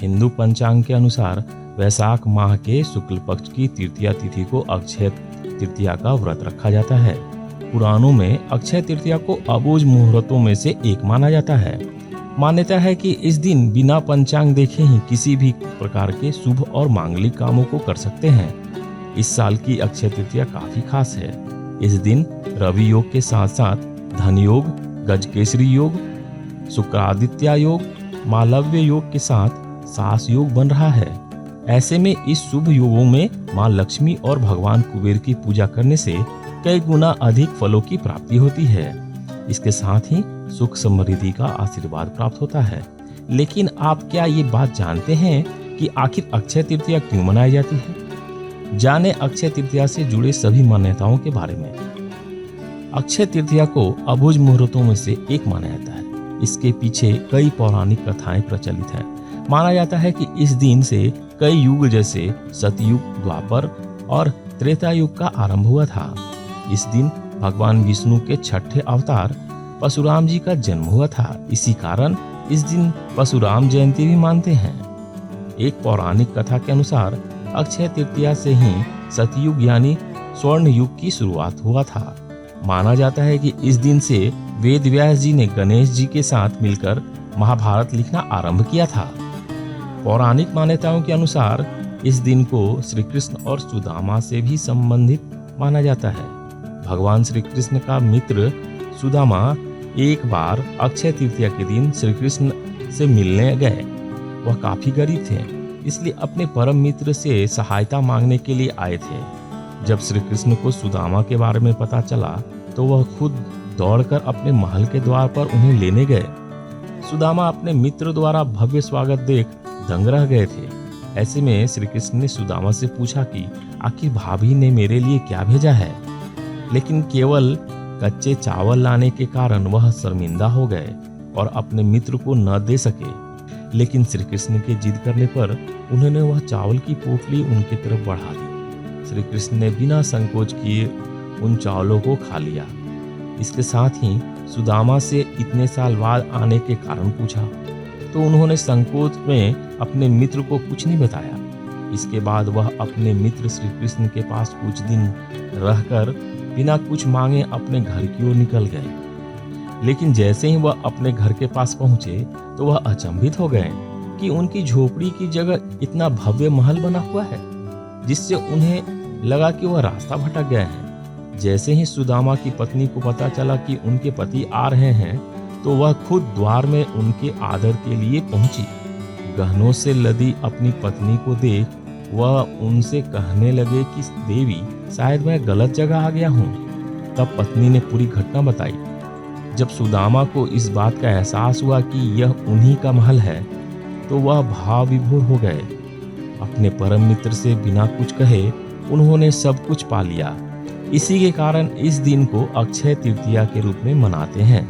हिंदू पंचांग के अनुसार वैशाख माह के शुक्ल पक्ष की तृतीया तिथि को अक्षय तृतीया का व्रत रखा जाता है। पुराणों में अक्षय तृतीया को अबूझ मुहूर्तों में से एक माना जाता है। मान्यता है कि इस दिन बिना पंचांग देखे ही किसी भी प्रकार के शुभ और मांगलिक कामों को कर सकते हैं। इस साल की अक्षय तृतीया काफी खास है। इस दिन रवि योग के साथ साथ धन योग, गजकेसरी योग, शुक्रादित्य योग, मालव्य योग के साथ सास योग बन रहा है। ऐसे में इस शुभ योगों में मां लक्ष्मी और भगवान कुबेर की पूजा करने से कई गुना अधिक फलों की प्राप्ति होती है। इसके साथ ही सुख समृद्धि का आशीर्वाद प्राप्त होता है। लेकिन आप क्या ये बात जानते हैं कि आखिर अक्षय तृतीया क्यों मनाई जाती है? जाने अक्षय तृतीया से जुड़े सभी मान्यताओं के बारे में। अक्षय तृतीया को अबूझ मुहूर्तों में से एक माना जाता है। इसके पीछे कई पौराणिक कथाएं प्रचलित हैं। माना जाता है कि इस दिन से कई युग जैसे सतयुग, द्वापर और त्रेता युग का आरंभ हुआ था। इस दिन भगवान विष्णु के छठे अवतार परशुराम जी का जन्म हुआ था। इसी कारण इस दिन परशुराम जयंती भी मानते हैं। एक पौराणिक कथा के अनुसार अक्षय तृतीया से ही सतयुग यानी स्वर्ण युग की शुरुआत हुआ था। माना जाता है कि इस दिन से वेद व्यास जी ने गणेश जी के साथ मिलकर महाभारत लिखना आरंभ किया था। पौराणिक मान्यताओं के अनुसार इस दिन को श्री कृष्ण और सुदामा से भी संबंधित माना जाता है। भगवान श्री कृष्ण का मित्र सुदामा एक बार अक्षय तृतीया के दिन श्री कृष्ण से मिलने गए। वह काफी गरीब थे, इसलिए अपने परम मित्र से सहायता मांगने के लिए आए थे। जब श्री कृष्ण को सुदामा के बारे में पता चला तो वह खुद दौड़कर अपने महल के द्वार पर उन्हें लेने गए। सुदामा अपने मित्र द्वारा भव्य स्वागत देख दंग रह गए थे। ऐसे में श्री कृष्ण ने सुदामा से पूछा कि आखिर भाभी ने मेरे लिए क्या भेजा है, लेकिन केवल कच्चे चावल लाने के कारण वह शर्मिंदा हो गए और अपने मित्र को न दे सके। लेकिन श्री कृष्ण के जिद करने पर उन्होंने वह चावल की पोटली उनकी तरफ बढ़ा दी। श्री कृष्ण ने बिना संकोच किए उन चावलों को खा लिया। इसके साथ ही सुदामा से इतने साल बाद आने के कारण पूछा तो उन्होंने संकोच में अपने मित्र को कुछ नहीं बताया। इसके बाद वह अपने मित्र श्री कृष्ण के पास कुछ दिन रहकर बिना कुछ मांगे अपने घर की ओर निकल गए। लेकिन जैसे ही वह अपने घर के पास पहुंचे तो वह अचंभित हो गए कि उनकी झोपड़ी की जगह इतना भव्य महल बना हुआ है, जिससे उन्हें लगा कि वह रास्ता भटक गए हैं। जैसे ही सुदामा की पत्नी को पता चला कि उनके पति आ रहे हैं तो वह खुद द्वार में उनके आदर के लिए पहुंची। गहनों से लदी अपनी पत्नी को देख वह उनसे कहने लगे कि देवी, शायद मैं गलत जगह आ गया हूँ। तब पत्नी ने पूरी घटना बताई। जब सुदामा को इस बात का एहसास हुआ कि यह उन्हीं का महल है तो वह भाव विभोर हो गए। अपने परम मित्र से बिना कुछ कहे उन्होंने सब कुछ पा लिया। इसी के कारण इस दिन को अक्षय तृतीया के रूप में मनाते हैं।